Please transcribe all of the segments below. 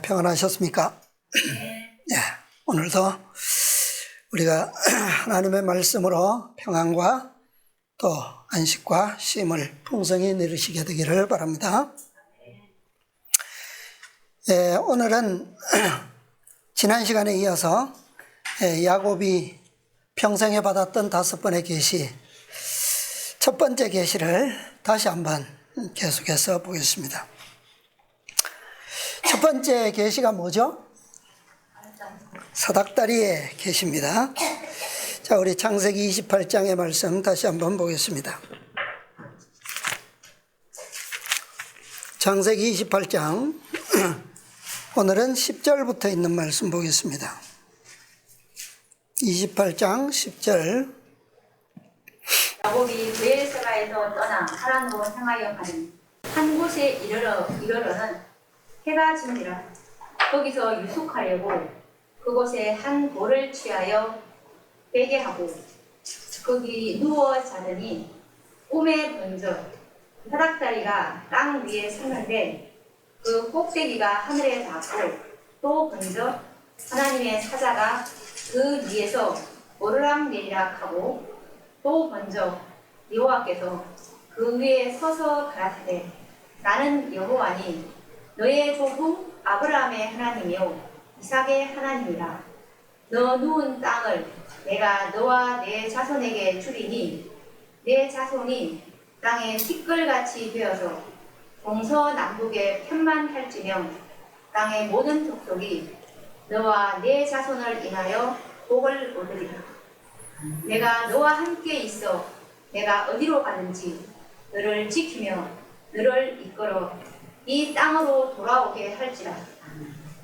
평안하셨습니까? 오늘도 우리가 하나님의 말씀으로 평안과 또 안식과 쉼을 풍성히 누리시게 되기를 바랍니다. 오늘은 지난 시간에 이어서 야곱이 평생에 받았던 5번의 계시, 첫 번째 계시를 다시 한번 계속해서 보겠습니다. 첫 번째 계시가 뭐죠? 사닥다리의 계시입니다. 자, 우리 창세기 28장의 말씀 다시 한번 보겠습니다. 창세기 28장 오늘은 10절부터 있는 말씀 보겠습니다. 28장 10절. 야곱이 브엘세바에서 떠나 하란으로 향하여 가니 한 곳에 이르러는 해가 지니라. 거기서 유숙하려고 그곳에 한 돌을 취하여 베게 하고 거기 누워 자더니 꿈에 번져 사닥다리가 땅 위에 섰는데 그 꼭대기가 하늘에 닿고 또 번져 하나님의 사자가 그 위에서 오르락내리락 하고 또 번져 여호와께서 그 위에 서서 가라사대 나는 여호와니 너의 조부 아브라함의 하나님이요 이삭의 하나님이라. 너 누운 땅을 내가 너와 내 자손에게 주리니 내 자손이 땅에 티끌같이 되어서 동서남북에 편만할지며 땅의 모든 족속이 너와 내 자손을 인하여 복을 얻으리라. 내가 너와 함께 있어 내가 어디로 가든지 너를 지키며 너를 이끌어 이 땅으로 돌아오게 할지라.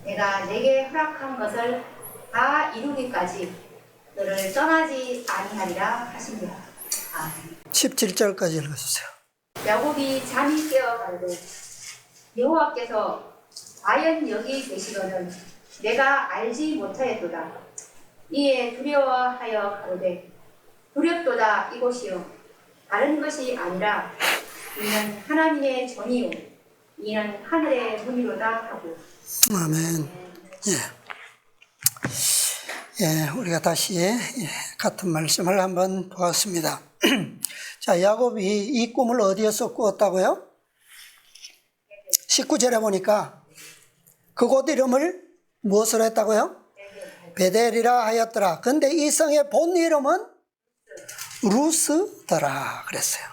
내가 내게 허락한 것을 다 이루기까지 너를 떠나지 아니하리라 하시니라. 17절까지 읽어주세요. 야곱이 잠이 깨어 가로되 여호와께서 과연 여기 계시거든 내가 알지 못하였도다. 이에 두려워하여 가로되 두렵도다 이곳이요 다른 것이 아니라 이는 하나님의 전이요 이는 하늘의 문이로다 하고. 아멘. 우리가 다시 같은 말씀을 한번 보았습니다. 자, 야곱이 이 꿈을 어디에서 꾸었다고요? 19절에 보니까 그곳 이름을 무엇으로 했다고요? 베델이라 하였더라. 근데 이 성의 본 이름은 루스더라 그랬어요.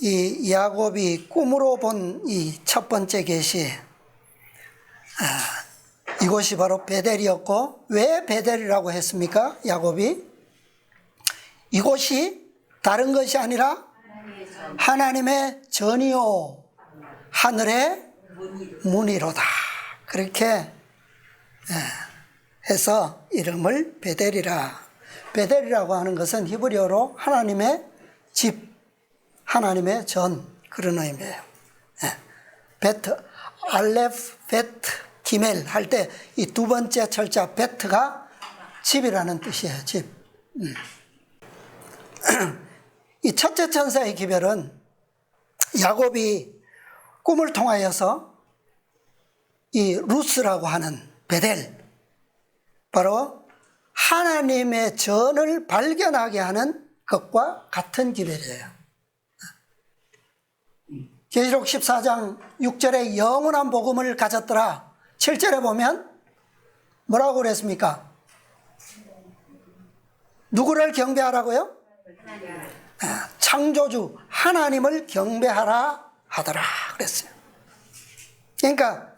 이 야곱이 꿈으로 본 이 첫 번째 계시, 이곳이 바로 베델이었고, 왜 베델이라고 했습니까? 야곱이 이곳이 다른 것이 아니라 하나님의 전이요 하늘의 문이로다 그렇게 해서 이름을 베델이라고 하는 것은 히브리어로 하나님의 집, 하나님의 전, 그런 의미예요. 베트, 알레프, 베트, 기멜 할 때 이 두 번째 철자 베트가 집이라는 뜻이에요. 집. 이 첫째 천사의 기별은 야곱이 꿈을 통하여서 이 루스라고 하는 베델, 바로 하나님의 전을 발견하게 하는 것과 같은 기별이에요. 계시록 14장 6절에 영원한 복음을 가졌더라. 7절에 보면 뭐라고 그랬습니까? 누구를 경배하라고요? 창조주 하나님을 경배하라 하더라 그랬어요. 그러니까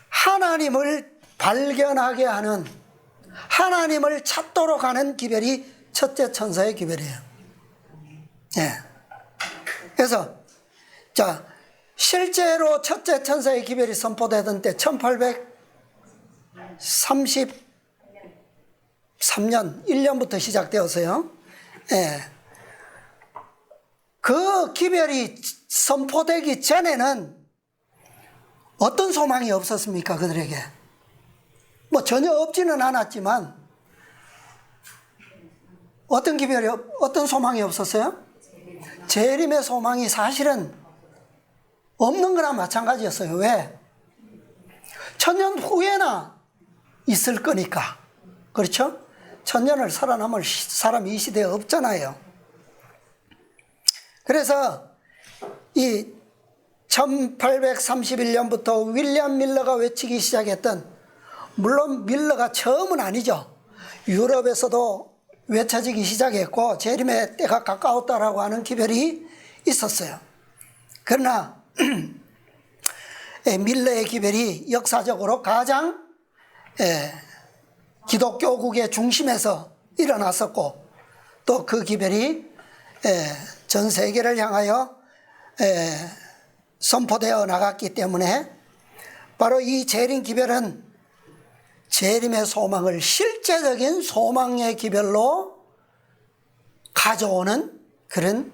하나님을 발견하게 하는, 하나님을 찾도록 하는 기별이 첫째 천사의 기별이에요. 그래서 자, 실제로 첫째 천사의 기별이 선포되던 때 1833년 1년부터 시작되었어요. 그 기별이 선포되기 전에는 어떤 소망이 없었습니까? 그들에게 뭐 전혀 없지는 않았지만 어떤 소망이 없었어요? 재림의 소망이 사실은 없는 거나 마찬가지였어요. 왜? 천년 후에나 있을 거니까. 그렇죠? 천년을 살아남을 사람이 이 시대에 없잖아요. 그래서 이 1831년부터 윌리엄 밀러가 외치기 시작했던, 물론 밀러가 처음은 아니죠. 유럽에서도 외쳐지기 시작했고 재림의 때가 가까웠다라고 하는 기별이 있었어요. 그러나 밀러의 기별이 역사적으로 가장 기독교국의 중심에서 일어났었고, 또 그 기별이 전 세계를 향하여 선포되어 나갔기 때문에 바로 이 재림 기별은 재림의 소망을 실제적인 소망의 기별로 가져오는 그런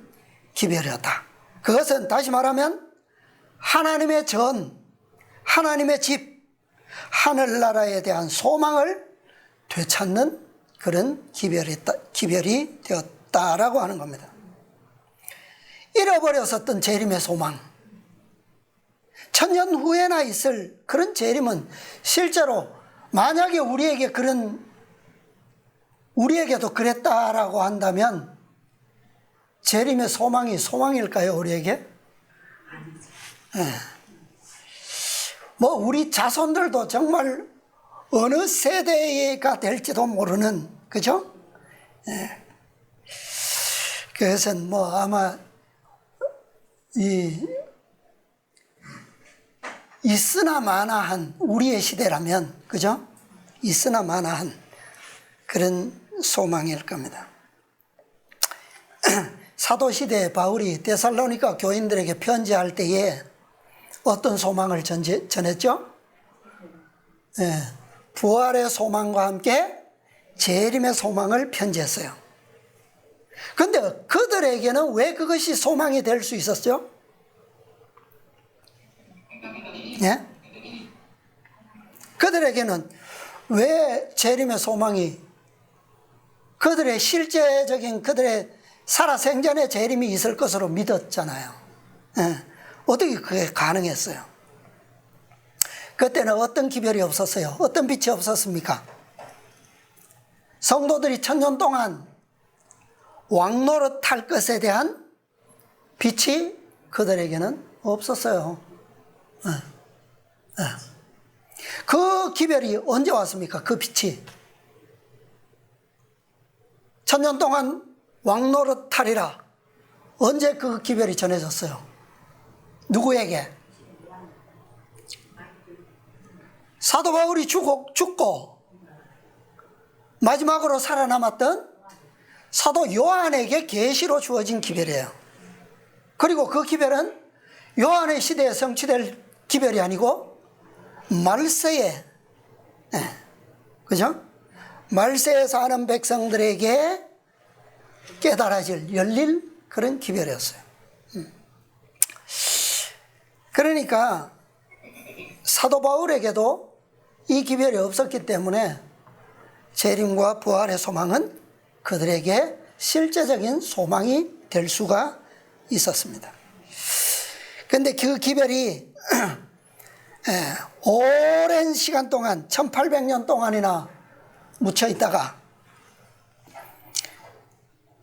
기별이었다. 그것은 다시 말하면 하나님의 전, 하나님의 집, 하늘나라에 대한 소망을 되찾는 그런 기별이 되었다라고 하는 겁니다. 잃어버렸었던 재림의 소망, 천년 후에나 있을 그런 재림은 실제로 만약에 우리에게도 그랬다라고 한다면 재림의 소망이 소망일까요, 우리에게? 뭐 우리 자손들도 정말 어느 세대가 될지도 모르는, 그죠? 그것은 뭐 아마 있으나 마나한 우리의 시대라면, 그죠? 있으나 마나한 그런 소망일 겁니다. 사도시대에 바울이 데살로니가 교인들에게 편지할 때에 어떤 소망을 전했죠? 부활의 소망과 함께 재림의 소망을 편지했어요. 그런데 그들에게는 왜 그것이 소망이 될 수 있었죠? 예? 그들에게는 왜 재림의 소망이, 그들의 실제적인 그들의 살아생전에 재림이 있을 것으로 믿었잖아요. 예. 어떻게 그게 가능했어요? 그때는 어떤 기별이 없었어요? 어떤 빛이 없었습니까? 성도들이 천년 동안 왕노릇할 것에 대한 빛이 그들에게는 없었어요. 그 기별이 언제 왔습니까? 그 빛이 천년 동안 왕노릇하리라, 언제 그 기별이 전해졌어요? 누구에게? 사도 바울이 죽고 마지막으로 살아남았던 사도 요한에게 계시로 주어진 기별이에요. 그리고 그 기별은 요한의 시대에 성취될 기별이 아니고 말세에, 그죠? 말세에 사는 백성들에게 깨달아질, 열릴 그런 기별이었어요. 그러니까 사도 바울에게도 이 기별이 없었기 때문에 재림과 부활의 소망은 그들에게 실제적인 소망이 될 수가 있었습니다. 그런데 그 기별이 오랜 시간 동안 1800년 동안이나 묻혀 있다가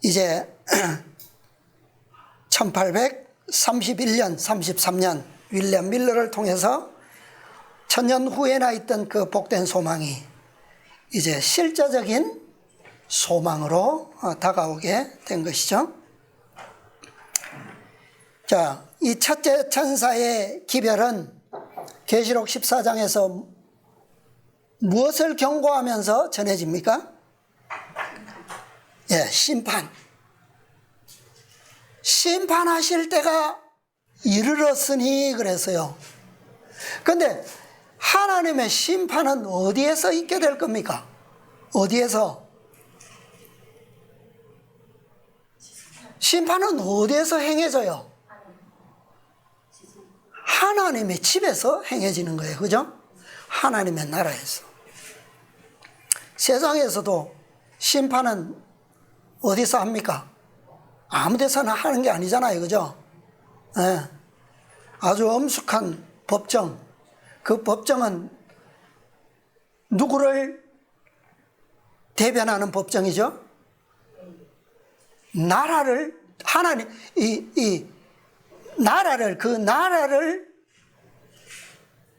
이제 1831년, 33년 윌리엄 밀러를 통해서 천년 후에나 있던 그 복된 소망이 이제 실제적인 소망으로 다가오게 된 것이죠. 자, 이 첫째 천사의 기별은 계시록 14장에서 무엇을 경고하면서 전해집니까? 예, 심판하실 때가 이르렀으니 그랬어요. 그런데 하나님의 심판은 어디에서 있게 될 겁니까? 어디에서? 심판은 어디에서 행해져요? 하나님의 집에서 행해지는 거예요. 그죠? 하나님의 나라에서. 세상에서도 심판은 어디서 합니까? 아무 데서나 하는 게 아니잖아요. 그죠? 네. 아주 엄숙한 법정. 그 법정은 누구를 대변하는 법정이죠? 나라를, 하나님,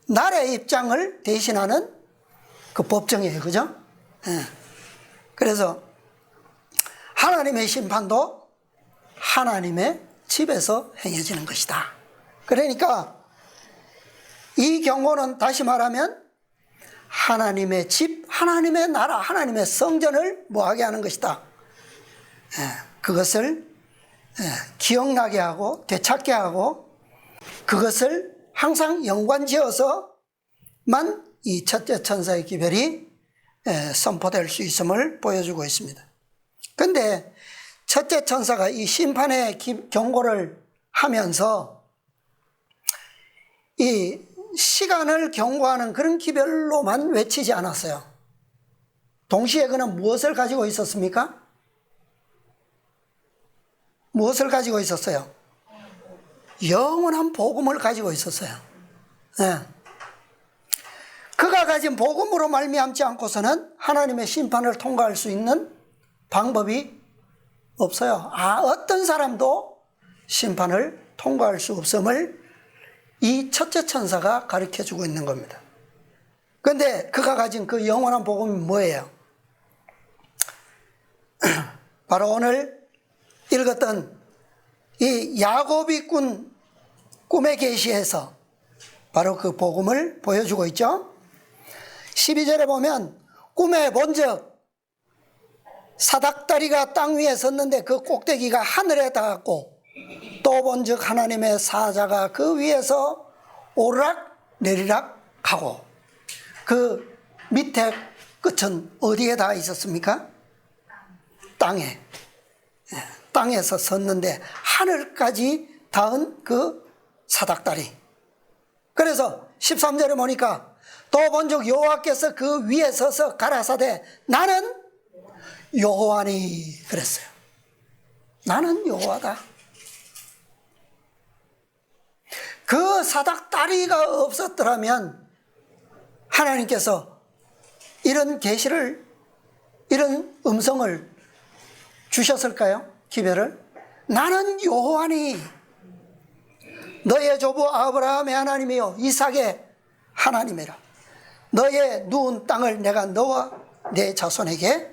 나라의 입장을 대신하는 그 법정이에요. 그죠? 예. 그래서 하나님의 심판도 하나님의 집에서 행해지는 것이다. 그러니까 이 경고는 다시 말하면 하나님의 집, 하나님의 나라, 하나님의 성전을 뭐하게 하는 것이다. 그것을 기억나게 하고 되찾게 하고 그것을 항상 연관지어서만 이 첫째 천사의 기별이 선포될 수 있음을 보여주고 있습니다. 그런데 첫째 천사가 이 심판의 경고를 하면서 이 시간을 경고하는 그런 기별로만 외치지 않았어요. 동시에 그는 무엇을 가지고 있었습니까? 무엇을 가지고 있었어요? 영원한 복음을 가지고 있었어요. 네. 그가 가진 복음으로 말미암지 않고서는 하나님의 심판을 통과할 수 있는 방법이 없어요. 어떤 사람도 심판을 통과할 수 없음을 이 첫째 천사가 가르쳐주고 있는 겁니다. 그런데 그가 가진 그 영원한 복음이 뭐예요? 바로 오늘 읽었던 이 야곱이 꾼 꿈의 계시에서 바로 그 복음을 보여주고 있죠. 12절에 보면 꿈에 본즉 사닥다리가 땅 위에 섰는데 그 꼭대기가 하늘에 닿았고 또 본즉 하나님의 사자가 그 위에서 오르락 내리락 하고 그 밑에 끝은 어디에 닿아 있었습니까? 땅에. 땅에서 섰는데 하늘까지 닿은 그 사닥다리. 그래서 13절에 보니까 또 본즉 여호와께서 그 위에 서서 가라사대 나는 여호와니 그랬어요. 나는 여호와다. 그 사닥다리가 없었더라면 하나님께서 이런 계시를, 이런 음성을 주셨을까요? 기별을? 나는 여호와니 너의 조부 아브라함의 하나님이요 이삭의 하나님이라. 너의 누운 땅을 내가 너와 내 자손에게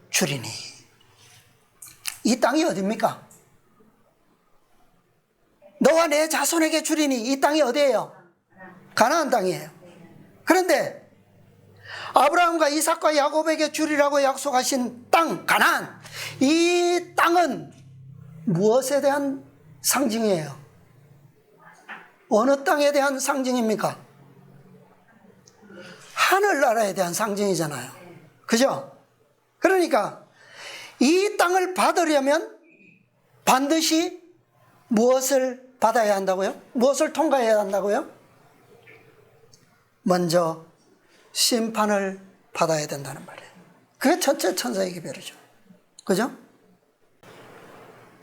주리니. 이 땅이 어디입니까? 너와 내 자손에게 주리니. 이 땅이 어디예요? 가나안 땅이에요. 그런데 아브라함과 이삭과 야곱에게 주리라고 약속하신 땅 가나안, 이 땅은 무엇에 대한 상징이에요? 어느 땅에 대한 상징입니까? 하늘나라에 대한 상징이잖아요. 그죠? 그러니까 이 땅을 받으려면 반드시 무엇을 받아야 한다고요? 무엇을 통과해야 한다고요? 먼저 심판을 받아야 된다는 말이에요. 그게 첫째 천사의 기별이죠. 그죠?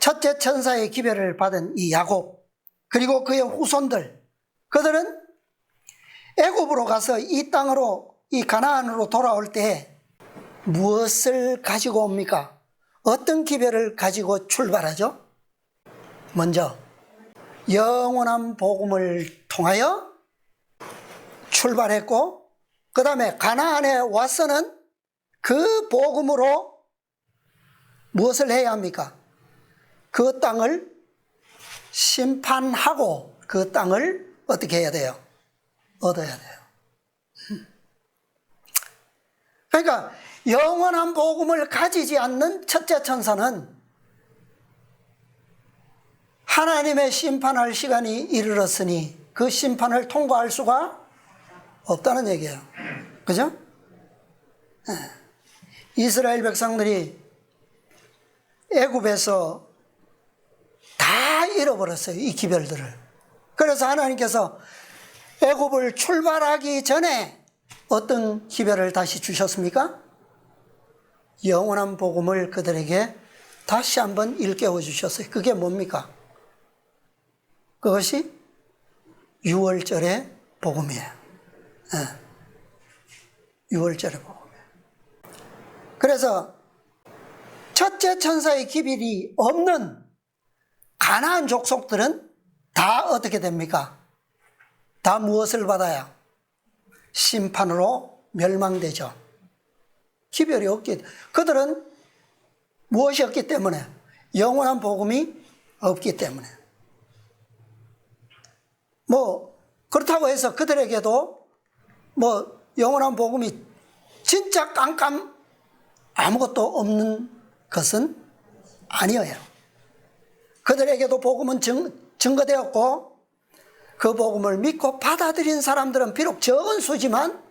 첫째 천사의 기별을 받은 이 야곱, 그리고 그의 후손들, 그들은 애굽으로 가서 이 땅으로, 이 가나안으로 돌아올 때 무엇을 가지고 옵니까? 어떤 기별을 가지고 출발하죠? 먼저 영원한 복음을 통하여 출발했고, 그 다음에 가나안에 와서는 그 복음으로 무엇을 해야 합니까? 그 땅을 심판하고 그 땅을 어떻게 해야 돼요? 얻어야 돼요. 그러니까 영원한 복음을 가지지 않는 첫째 천사는 하나님의 심판할 시간이 이르렀으니 그 심판을 통과할 수가 없다는 얘기예요. 그죠? 이스라엘 백성들이 애굽에서 다 잃어버렸어요. 이 기별들을. 그래서 하나님께서 애굽을 출발하기 전에 어떤 기별을 다시 주셨습니까? 영원한 복음을 그들에게 다시 한번 일깨워 주셨어요. 그게 뭡니까? 그것이 6월절의 복음이에요. 6월절의 복음이에요. 그래서 첫째 천사의 기별이 없는 가나안 족속들은 다 어떻게 됩니까? 다 무엇을 받아요? 심판으로 멸망되죠. 기별이 없기, 그들은 무엇이 없기 때문에? 영원한 복음이 없기 때문에. 뭐 그렇다고 해서 그들에게도 뭐 영원한 복음이 진짜 깜깜 아무것도 없는 것은 아니에요. 그들에게도 복음은 증거되었고 그 복음을 믿고 받아들인 사람들은 비록 적은 수지만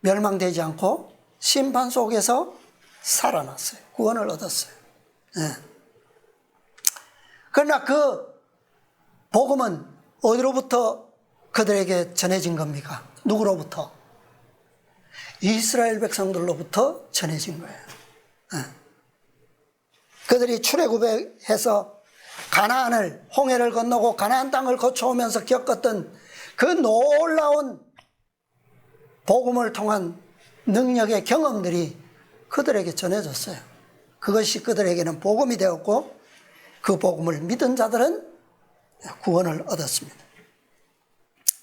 멸망되지 않고 심판 속에서 살아났어요. 구원을 얻었어요. 그러나 그 복음은 어디로부터 그들에게 전해진 겁니까? 누구로부터? 이스라엘 백성들로부터 전해진 거예요. 그들이 출애굽해서 가나안을, 홍해를 건너고 가나안 땅을 거쳐오면서 겪었던 그 놀라운 복음을 통한 능력의 경험들이 그들에게 전해졌어요. 그것이 그들에게는 복음이 되었고 그 복음을 믿은 자들은 구원을 얻었습니다.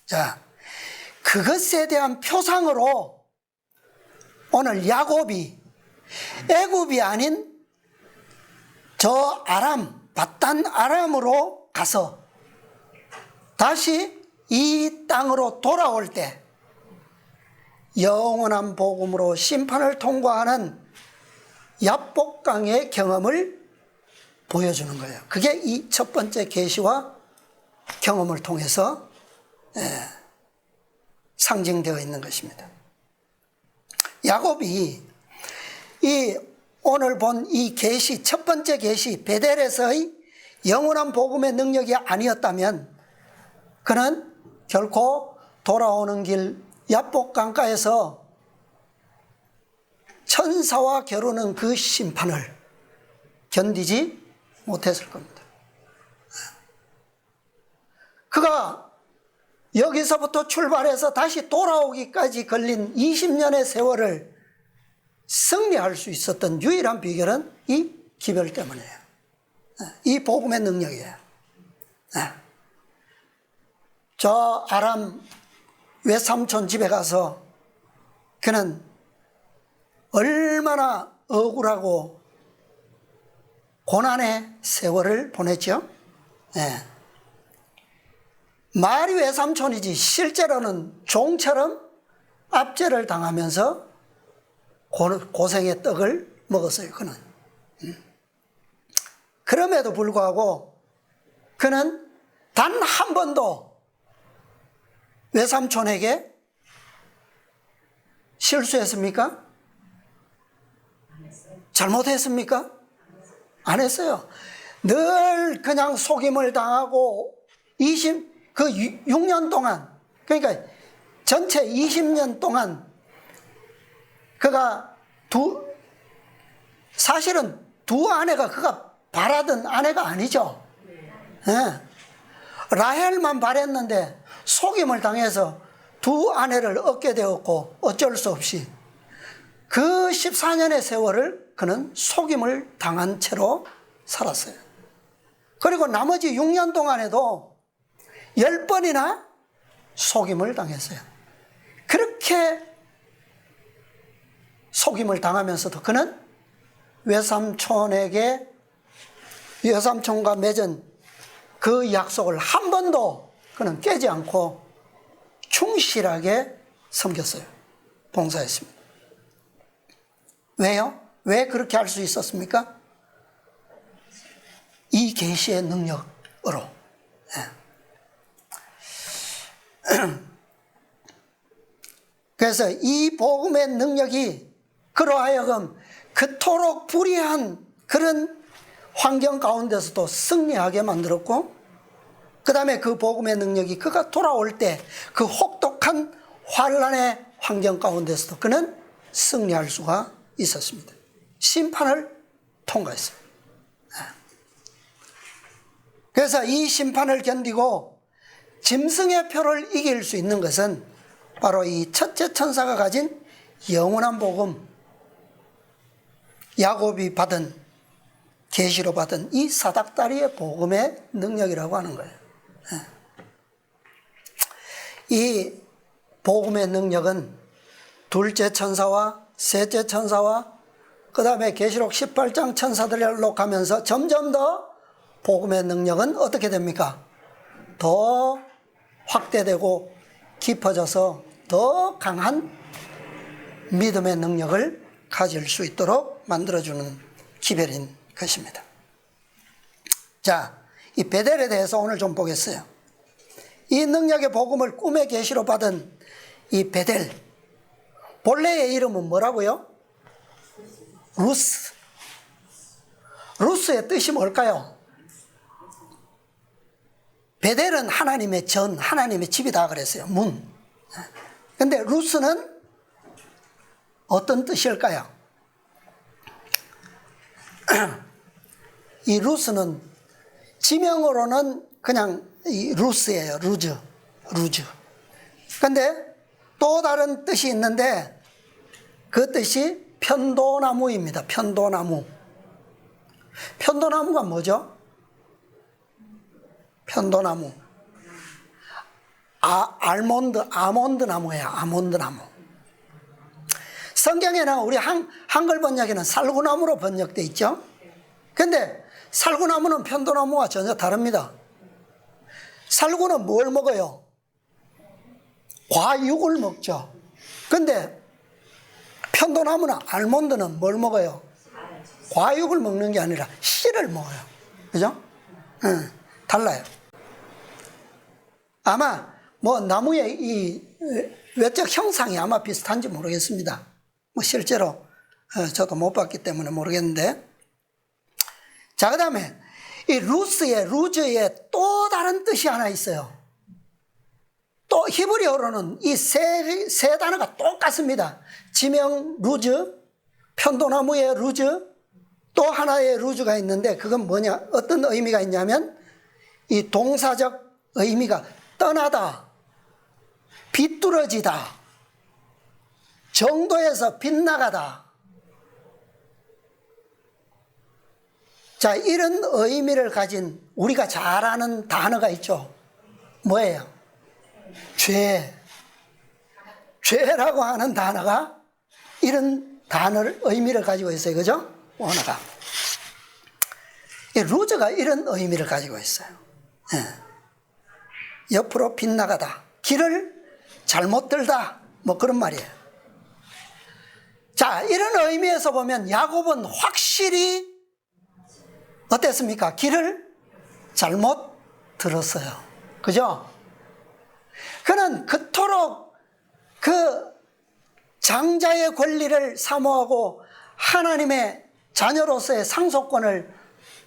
자, 그것에 대한 표상으로 오늘 야곱이 애굽이 아닌 저 아람, 바단 아람으로 가서 다시 이 땅으로 돌아올 때 영원한 복음으로 심판을 통과하는 야복강의 경험을 보여주는 거예요. 그게 이 첫 번째 계시와 경험을 통해서 상징되어 있는 것입니다. 야곱이 이 오늘 본 이 계시, 첫 번째 계시 베델에서의 영원한 복음의 능력이 아니었다면 그는 결코 돌아오는 길 야복강가에서 천사와 겨루는 그 심판을 견디지 못했을 겁니다. 그가 여기서부터 출발해서 다시 돌아오기까지 걸린 20년의 세월을 승리할 수 있었던 유일한 비결은 이 기별 때문이에요. 이 복음의 능력이에요. 저 아람 외삼촌 집에 가서 그는 얼마나 억울하고 고난의 세월을 보냈죠. 말이 외삼촌이지 실제로는 종처럼 압제를 당하면서 고생의 떡을 먹었어요. 그는. 그럼에도 불구하고 그는 단 한 번도 외삼촌에게 실수했습니까? 잘못했습니까? 안 했어요. 늘 그냥 속임을 당하고 6년 동안, 그러니까 전체 20년 동안 그가 사실은 두 아내가 그가 바라던 아내가 아니죠. 라헬만 바랬는데 속임을 당해서 두 아내를 얻게 되었고 어쩔 수 없이 그 14년의 세월을 그는 속임을 당한 채로 살았어요. 그리고 나머지 6년 동안에도 10번이나 속임을 당했어요. 그렇게 속임을 당하면서도 그는 외삼촌과 맺은 그 약속을 한 번도 그는 깨지 않고 충실하게 섬겼어요. 봉사했습니다. 왜요? 왜 그렇게 할 수 있었습니까? 이 계시의 능력으로. 그래서 이 복음의 능력이 그로 하여금 그토록 불의한 그런 환경 가운데서도 승리하게 만들었고, 그 다음에 그 복음의 능력이 그가 돌아올 때 그 혹독한 환란의 환경 가운데서도 그는 승리할 수가 있었습니다. 심판을 통과했어요. 그래서 이 심판을 견디고 짐승의 표를 이길 수 있는 것은 바로 이 첫째 천사가 가진 영원한 복음, 야곱이 받은, 계시로 받은 이 사닥다리의 복음의 능력이라고 하는 거예요. 이 복음의 능력은 둘째 천사와 셋째 천사와 그 다음에 계시록 18장 천사들로 가면서 점점 더 복음의 능력은 어떻게 됩니까? 더 확대되고 깊어져서 더 강한 믿음의 능력을 가질 수 있도록 만들어주는 기별인 것입니다. 자, 이 베델에 대해서 오늘 좀 보겠어요. 이 능력의 복음을 꿈의 계시로 받은 이 베델, 본래의 이름은 뭐라고요? 루스. 루스의 뜻이 뭘까요? 베델은 하나님의 전, 하나님의 집이다 그랬어요. 문. 근데 루스는 어떤 뜻일까요? 이 루스는 지명으로는 그냥 이 루스예요. 루즈. 근데 또 다른 뜻이 있는데 그 뜻이 편도나무입니다. 편도나무. 편도나무가 뭐죠? 편도나무. 아몬드 나무예요. 아몬드 나무. 성경에는 우리 한글 번역에는 살구나무로 번역되어 있죠. 근데 살구나무는 편도나무와 전혀 다릅니다. 살구는 뭘 먹어요? 과육을 먹죠. 근데 편도나무나 알몬드는 뭘 먹어요? 과육을 먹는 게 아니라 씨를 먹어요. 그죠? 달라요. 아마 뭐 나무의 이 외적 형상이 아마 비슷한지 모르겠습니다. 뭐 실제로 저도 못 봤기 때문에 모르겠는데. 자, 그 다음에 이 루즈의 또 다른 뜻이 하나 있어요. 또 히브리어로는 이 세 단어가 똑같습니다. 지명 루즈, 편도나무의 루즈, 또 하나의 루즈가 있는데 그건 뭐냐? 어떤 의미가 있냐면 이 동사적 의미가 떠나다, 비뚤어지다, 정도에서 빗나가다. 자, 이런 의미를 가진 우리가 잘 아는 단어가 있죠. 뭐예요? 죄라고 하는 단어가 이런 단어를 의미를 가지고 있어요. 그죠? 원어가. 이 루즈가 이런 의미를 가지고 있어요. 옆으로 빗나가다, 길을 잘못 들다, 뭐 그런 말이에요. 자, 이런 의미에서 보면 야곱은 확실히 어땠습니까? 길을 잘못 들었어요. 그죠? 그는 그토록 그 장자의 권리를 사모하고 하나님의 자녀로서의 상속권을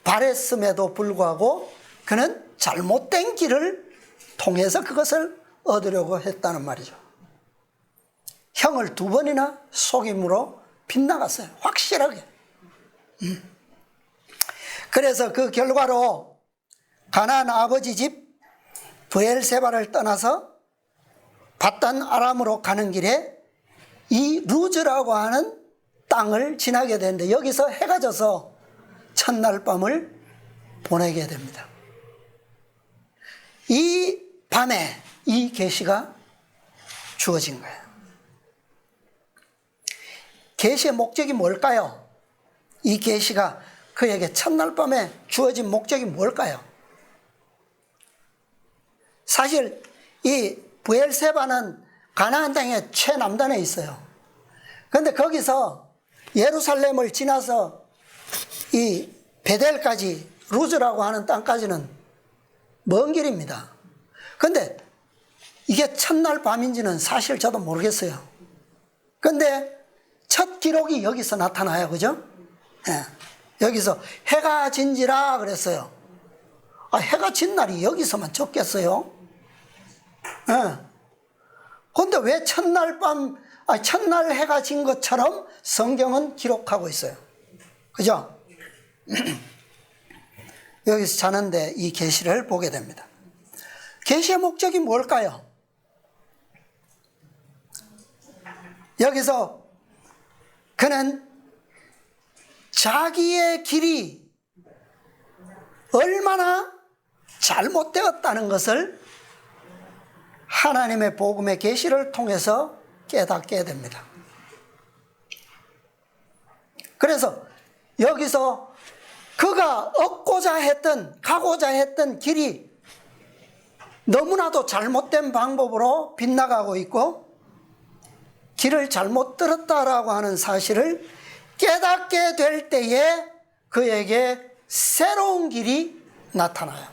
바랬음에도 불구하고 그는 잘못된 길을 통해서 그것을 얻으려고 했다는 말이죠. 형을 2번이나 속임으로 빗나갔어요. 확실하게. 그래서 그 결과로 가나안 아버지 집 브엘세바를 떠나서 밧단 아람으로 가는 길에 이 루즈라고 하는 땅을 지나게 되는데 여기서 해가 져서 첫날 밤을 보내게 됩니다. 이 밤에 이 계시가 주어진 거예요. 계시의 목적이 뭘까요? 이 계시가 그에게 첫날 밤에 주어진 목적이 뭘까요? 사실 이 브엘세바는 가나안 땅의 최남단에 있어요. 그런데 거기서 예루살렘을 지나서 이 베델까지, 루즈라고 하는 땅까지는 먼 길입니다. 그런데 이게 첫날 밤인지는 사실 저도 모르겠어요. 그런데 첫 기록이 여기서 나타나요. 그죠? 여기서 해가 진지라 그랬어요. 해가 진 날이 여기서만 적겠어요? 그런데 왜 첫날 해가 진 것처럼 성경은 기록하고 있어요. 그죠? 여기서 자는데 이 계시를 보게 됩니다. 계시의 목적이 뭘까요? 여기서 그는 자기의 길이 얼마나 잘못되었다는 것을 하나님의 복음의 계시를 통해서 깨닫게 됩니다. 그래서 여기서 그가 얻고자 했던, 가고자 했던 길이 너무나도 잘못된 방법으로 빗나가고 있고 길을 잘못 들었다라고 하는 사실을 깨닫게 될 때에 그에게 새로운 길이 나타나요.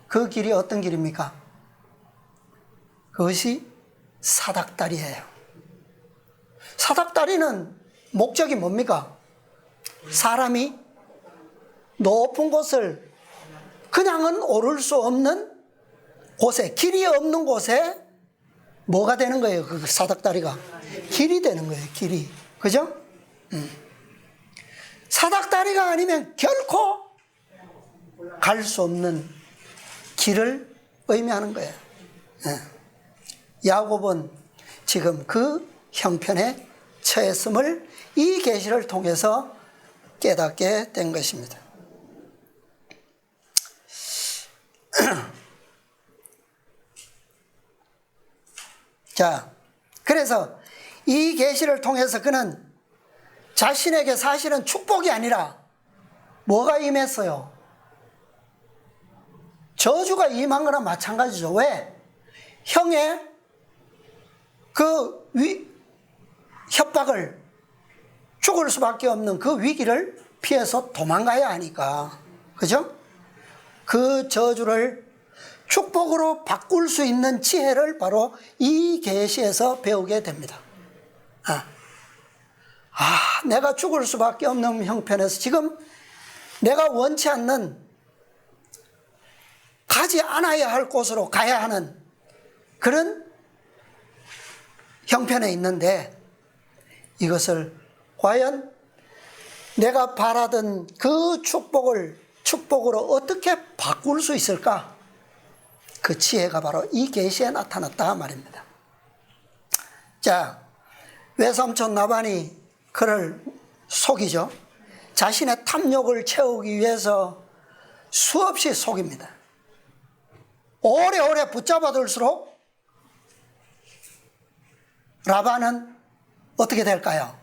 그 길이 어떤 길입니까? 그것이 사닥다리예요. 사닥다리는 목적이 뭡니까? 사람이 높은 곳을 그냥은 오를 수 없는 곳에, 길이 없는 곳에 뭐가 되는 거예요? 그 사닥다리가 길이 되는 거예요. 길이. 그죠? 사닥다리가 아니면 결코 갈 수 없는 길을 의미하는 거예요. 야곱은 지금 그 형편에 처했음을 이 계시를 통해서 깨닫게 된 것입니다. 자, 그래서 이 계시를 통해서 그는 자신에게 사실은 축복이 아니라 뭐가 임했어요? 저주가 임한 거나 마찬가지죠. 왜? 형의 그 협박을, 죽을 수밖에 없는 그 위기를 피해서 도망가야 하니까. 그죠? 그 저주를 축복으로 바꿀 수 있는 지혜를 바로 이 계시에서 배우게 됩니다. 내가 죽을 수밖에 없는 형편에서 지금 내가 원치 않는, 가지 않아야 할 곳으로 가야 하는 그런 형편에 있는데 이것을 과연 내가 바라던 그 축복으로 어떻게 바꿀 수 있을까? 그 지혜가 바로 이 계시에 나타났다 말입니다. 자, 외삼촌 라반이 그를 속이죠. 자신의 탐욕을 채우기 위해서 수없이 속입니다. 오래오래 붙잡아둘수록 라반은 어떻게 될까요?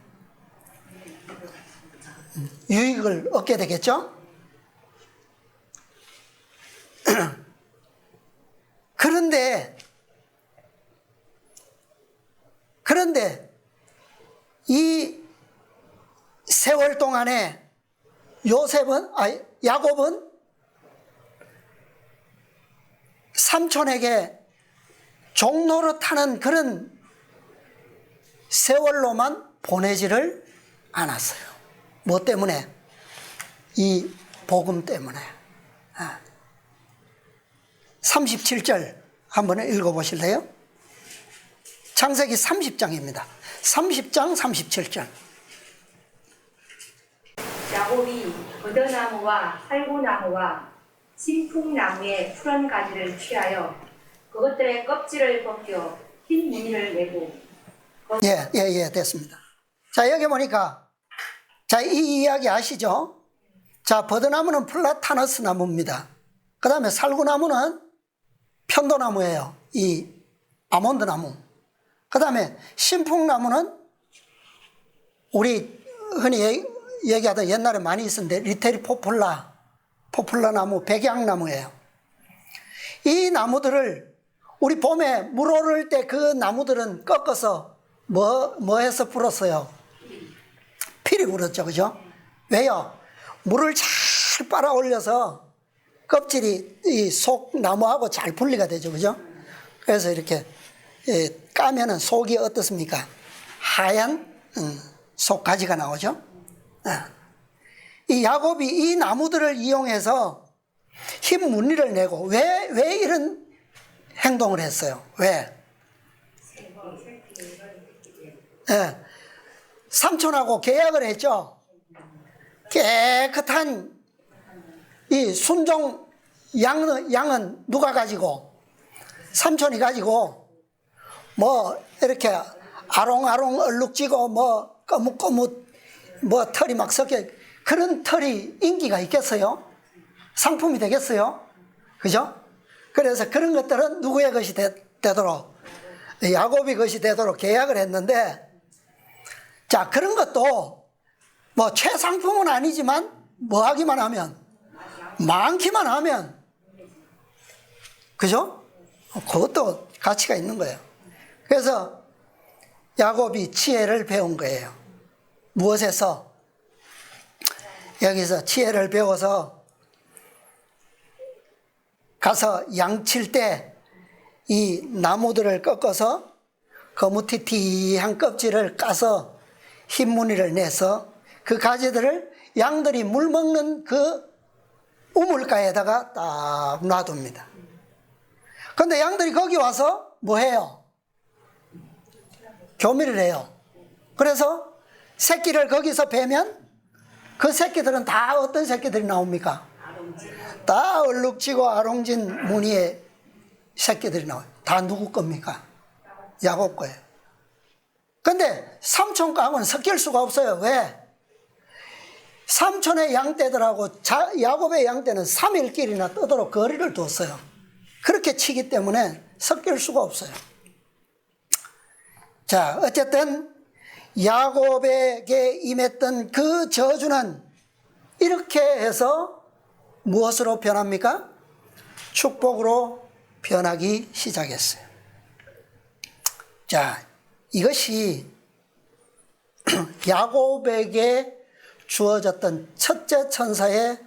유익을 얻게 되겠죠? 그런데 이 세월 동안에 야곱은 삼촌에게 종노릇하는 그런 세월로만 보내지를 않았어요. 뭐 때문에? 이 복음 때문에. 37절 한번 읽어보실래요? 창세기 30장입니다. 30장 37절. 야곱이 버드나무와 살구나무와 신풍나무의 푸른 가지를 취하여 그것들의 껍질을 벗겨 흰 무늬를 내고. 예, 됐습니다. 자, 여기 보니까, 자, 이 이야기 아시죠? 자, 버드나무는 플라타너스 나무입니다. 그 다음에 살구나무는 편도나무예요. 이 아몬드 나무. 그 다음에 신풍나무는 우리 흔히 얘기하던 옛날에 많이 있었는데 리테리 포플라 나무, 백양나무예요. 이 나무들을 우리 봄에 물 오를 때 그 나무들은 꺾어서 뭐 해서 불었어요? 필이 불었죠. 그죠? 왜요? 물을 잘 빨아 올려서 껍질이 이 속 나무하고 잘 분리가 되죠. 그죠? 그래서 이렇게 까면은 속이 어떻습니까? 하얀 속 가지가 나오죠. 이 야곱이 이 나무들을 이용해서 흰 무늬를 내고 왜 이런 행동을 했어요? 왜? 삼촌하고 계약을 했죠. 깨끗한 이 순종 양은 누가 가지고? 삼촌이 가지고 뭐 이렇게 아롱아롱 얼룩지고 뭐 거뭇거뭇 뭐 털이 막 섞여 그런 털이 인기가 있겠어요? 상품이 되겠어요? 그죠? 그래서 그런 것들은 누구의 것이 되도록 야곱의 것이 되도록 계약을 했는데 자 그런 것도 뭐 최상품은 아니지만 뭐 하기만 하면 많기만 하면 그죠? 그것도 가치가 있는 거예요. 그래서 야곱이 지혜를 배운 거예요. 무엇에서? 여기서 지혜를 배워서 가서 양칠 때 이 나무들을 꺾어서 거무튀튀한 껍질을 까서 흰 무늬를 내서 그 가지들을 양들이 물 먹는 그 우물가에다가 딱 놔둡니다. 그런데 양들이 거기 와서 뭐 해요? 교미를 해요. 그래서 새끼를 거기서 베면 그 새끼들은 다 어떤 새끼들이 나옵니까? 다 얼룩지고 아롱진 무늬의 새끼들이 나와요. 다 누구 겁니까? 야곱 거예요. 근데 삼촌 깡은 섞일 수가 없어요. 왜? 삼촌의 양떼들하고 야곱의 양떼는 3일길이나 떠도록 거리를 뒀어요. 그렇게 치기 때문에 섞일 수가 없어요. 자, 어쨌든 야곱에게 임했던 그 저주는 이렇게 해서 무엇으로 변합니까? 축복으로 변하기 시작했어요. 자, 이것이 야곱에게 주어졌던 첫째 천사의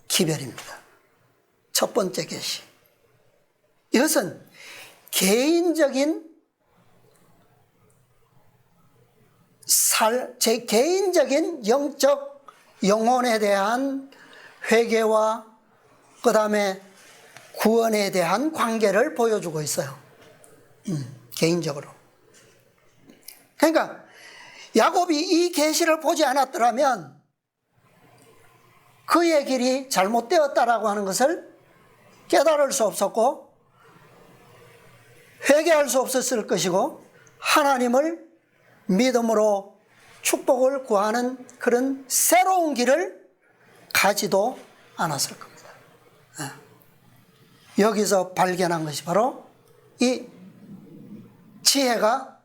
기별입니다. 첫 번째 계시. 이것은 개인적인 제 개인적인 영적 영혼에 대한 회개와 그 다음에 구원에 대한 관계를 보여주고 있어요. 개인적으로. 그러니까 야곱이 이 계시를 보지 않았더라면 그의 길이 잘못되었다라고 하는 것을 깨달을 수 없었고 회개할 수 없었을 것이고 하나님을 믿음으로 축복을 구하는 그런 새로운 길을 가지도 않았을 겁니다. 여기서 발견한 것이 바로 이 지혜가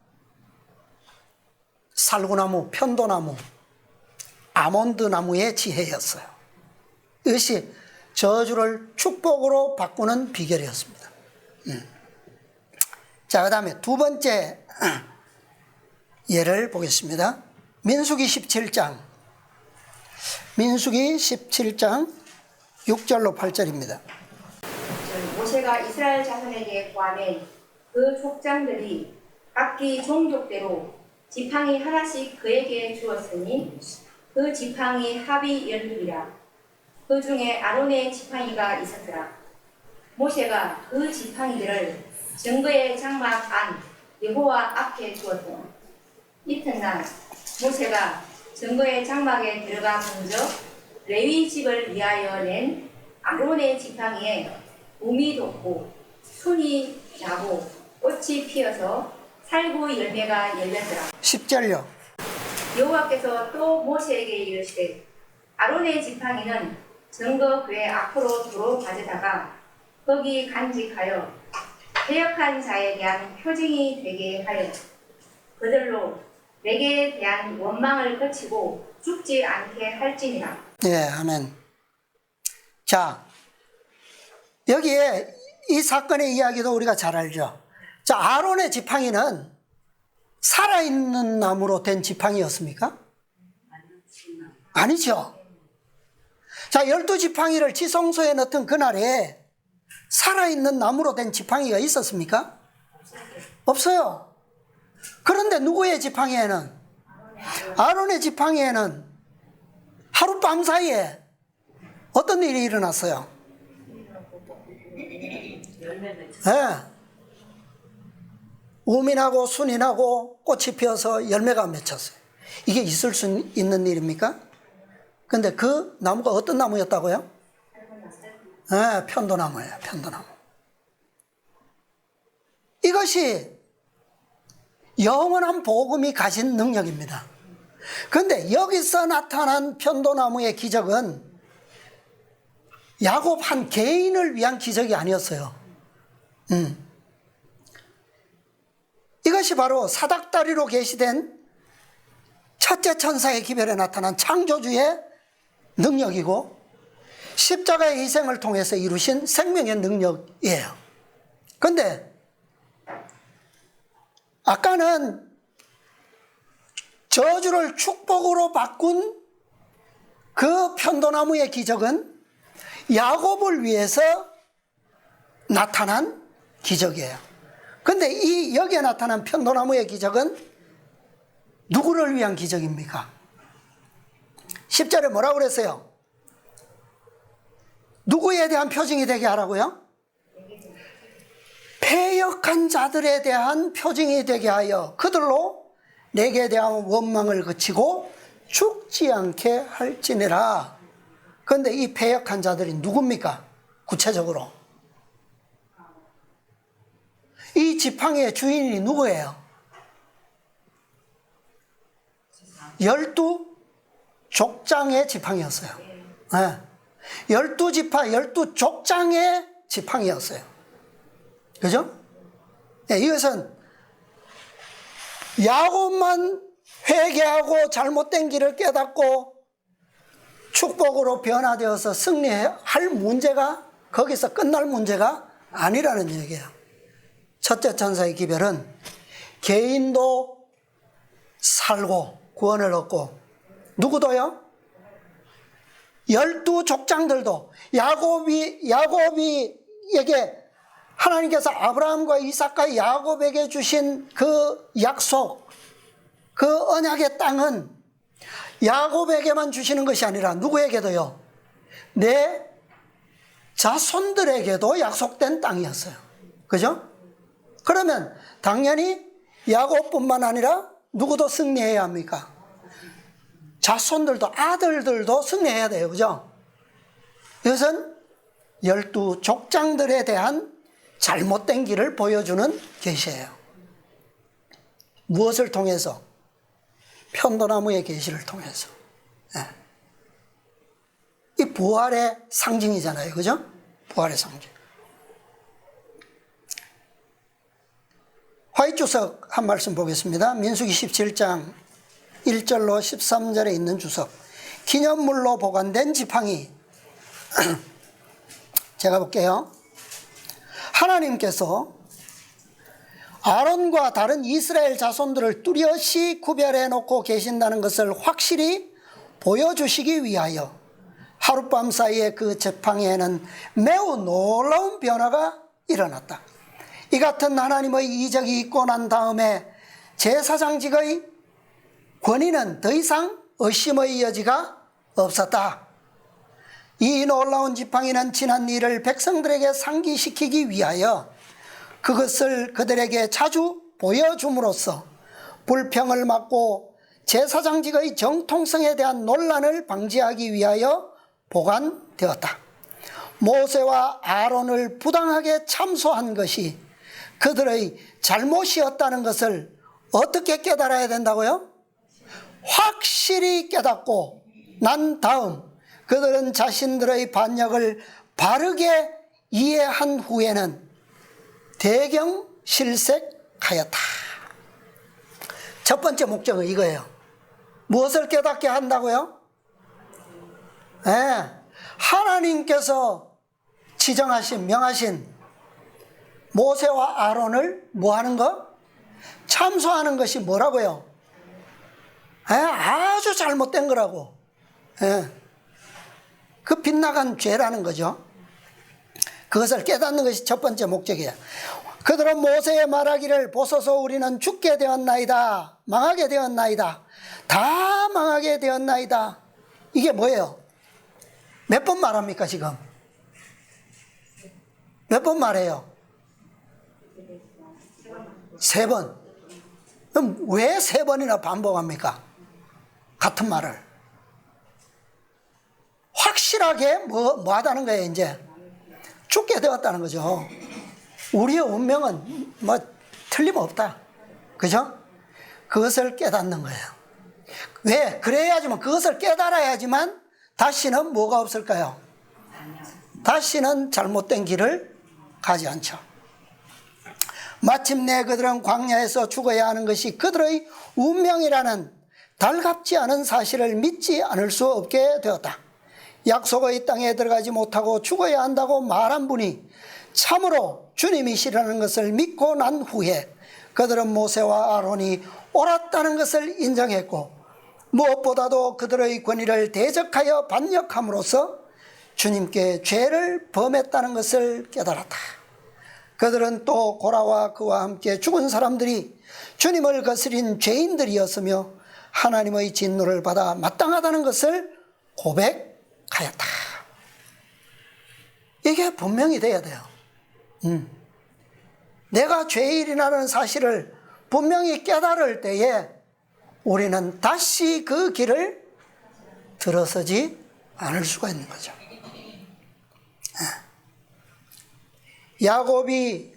살구나무, 편도나무, 아몬드나무의 지혜였어요. 이것이 저주를 축복으로 바꾸는 비결이었습니다. 자, 그 다음에 두 번째 예를 보겠습니다. 민수기 17장. 민수기 17장 6절로 8절입니다. 모세가 이스라엘 자손에게 구하면 그 족장들이 각기 종족대로 지팡이 하나씩 그에게 주었으니 그 지팡이 합이 12이라. 그 중에 아론의 지팡이가 있었더라. 모세가 그 지팡이들을 증거의 장막 안 여호와 앞에 두었더라. 이튿날 모세가 증거의 장막에 들어가 먼저 레위 집을 위하여 낸 아론의 지팡이에 움이 돋고 순이 나고 꽃이 피어서 살구 열매가 열렸더라. 10절요. 여호와께서 또 모세에게 이르시되 아론의 지팡이는 증거 궤 앞으로 도로 가져다가 거기 간직하여 패역한 자에 대한 표징이 되게 하여 그들로 내게 대한 원망을 그치고 죽지 않게 할지니라. 네, 아멘. 자, 여기에 이 사건의 이야기도 우리가 잘 알죠. 자, 아론의 지팡이는 살아있는 나무로 된 지팡이였습니까? 아니죠. 자, 12지팡이를 지성소에 넣던 그날에 살아있는 나무로 된 지팡이가 있었습니까? 없어요. 그런데 누구의 지팡이에는? 아론의 지팡이에는 하룻밤 사이에 어떤 일이 일어났어요? 네. 우미 나고 순이 나고 꽃이 피어서 열매가 맺혔어요. 이게 있을 수 있는 일입니까? 근데 그 나무가 어떤 나무였다고요? 네, 편도나무예요. 편도나무. 이것이 영원한 복음이 가진 능력입니다. 그런데 여기서 나타난 편도나무의 기적은 야곱 한 개인을 위한 기적이 아니었어요. 이것이 바로 사닥다리로 계시된 첫째 천사의 기별에 나타난 창조주의 능력이고 십자가의 희생을 통해서 이루신 생명의 능력이에요. 그런데 아까는 저주를 축복으로 바꾼 그 편도나무의 기적은 야곱을 위해서 나타난 기적이에요. 그런데 이 여기에 나타난 편도나무의 기적은 누구를 위한 기적입니까? 10절에 뭐라고 그랬어요? 누구에 대한 표징이 되게 하라고요? 패역한 자들에 대한 표징이 되게 하여 그들로 내게 대한 원망을 그치고 죽지 않게 할지니라. 그런데 이 패역한 자들이 누굽니까? 구체적으로 이 지팡이의 주인이 누구예요? 12족장의 지팡이였어요. 네. 12족장의 지팡이였어요. 그죠? 네, 이것은 야곱만 회개하고 잘못된 길을 깨닫고 축복으로 변화되어서 승리할 문제가 거기서 끝날 문제가 아니라는 얘기예요. 첫째 천사의 기별은 개인도 살고 구원을 얻고 누구도요? 12족장들도 야곱이에게 하나님께서 아브라함과 이삭과 야곱에게 주신 그 약속, 그 언약의 땅은 야곱에게만 주시는 것이 아니라 누구에게도요? 내 자손들에게도 약속된 땅이었어요. 그죠? 그러면 당연히 야곱뿐만 아니라 누구도 승리해야 합니까? 자손들도 아들들도 승리해야 돼요. 그죠? 이것은 12족장들에 대한 잘못된 길을 보여주는 계시예요. 무엇을 통해서? 편도나무의 계시를 통해서. 네. 이 부활의 상징이잖아요. 그죠? 부활의 상징. 화이트주석 한 말씀 보겠습니다. 민수기 17장 1절로 13절에 있는 주석. 기념물로 보관된 지팡이. 제가 볼게요. 하나님께서 아론과 다른 이스라엘 자손들을 뚜렷이 구별해 놓고 계신다는 것을 확실히 보여주시기 위하여 하룻밤 사이에 그 지팡이에는 매우 놀라운 변화가 일어났다. 이 같은 하나님의 이적이 있고 난 다음에 제사장직의 권위는 더 이상 의심의 여지가 없었다. 이 놀라운 지팡이는 지난 일을 백성들에게 상기시키기 위하여 그것을 그들에게 자주 보여줌으로써 불평을 막고 제사장직의 정통성에 대한 논란을 방지하기 위하여 보관되었다. 모세와 아론을 부당하게 참소한 것이 그들의 잘못이었다는 것을 어떻게 깨달아야 된다고요? 확실히 깨닫고 난 다음 그들은 자신들의 반역을 바르게 이해한 후에는 대경실색하였다. 첫 번째 목적은 이거예요. 무엇을 깨닫게 한다고요? 네, 하나님께서 지정하신 명하신 모세와 아론을 뭐하는 거? 참소하는 것이 뭐라고요? 네, 아주 잘못된 거라고. 네. 그 빗나간 죄라는 거죠. 그것을 깨닫는 것이 첫 번째 목적이에요. 그들은 모세의 말하기를 보소서 우리는 죽게 되었나이다. 망하게 되었나이다. 다 망하게 되었나이다. 이게 뭐예요? 몇 번 말합니까 지금? 몇 번 말해요? 3번. 그럼 왜 3번이나 반복합니까? 같은 말을. 확실하게 뭐 하다는 거예요. 이제 죽게 되었다는 거죠. 우리의 운명은 뭐 틀림없다. 그죠? 그것을 깨닫는 거예요. 왜? 그래야지만, 그것을 깨달아야지만 다시는 뭐가 없을까요? 다시는 잘못된 길을 가지 않죠. 마침내 그들은 광야에서 죽어야 하는 것이 그들의 운명이라는 달갑지 않은 사실을 믿지 않을 수 없게 되었다. 약속의 땅에 들어가지 못하고 죽어야 한다고 말한 분이 참으로 주님이시라는 것을 믿고 난 후에 그들은 모세와 아론이 옳았다는 것을 인정했고, 무엇보다도 그들의 권위를 대적하여 반역함으로써 주님께 죄를 범했다는 것을 깨달았다. 그들은 또 고라와 그와 함께 죽은 사람들이 주님을 거스린 죄인들이었으며 하나님의 진노를 받아 마땅하다는 것을 고백하였다. 이게 분명히 돼야 돼요. 내가 죄인이라는 사실을 분명히 깨달을 때에 우리는 다시 그 길을 들어서지 않을 수가 있는 거죠. 야곱이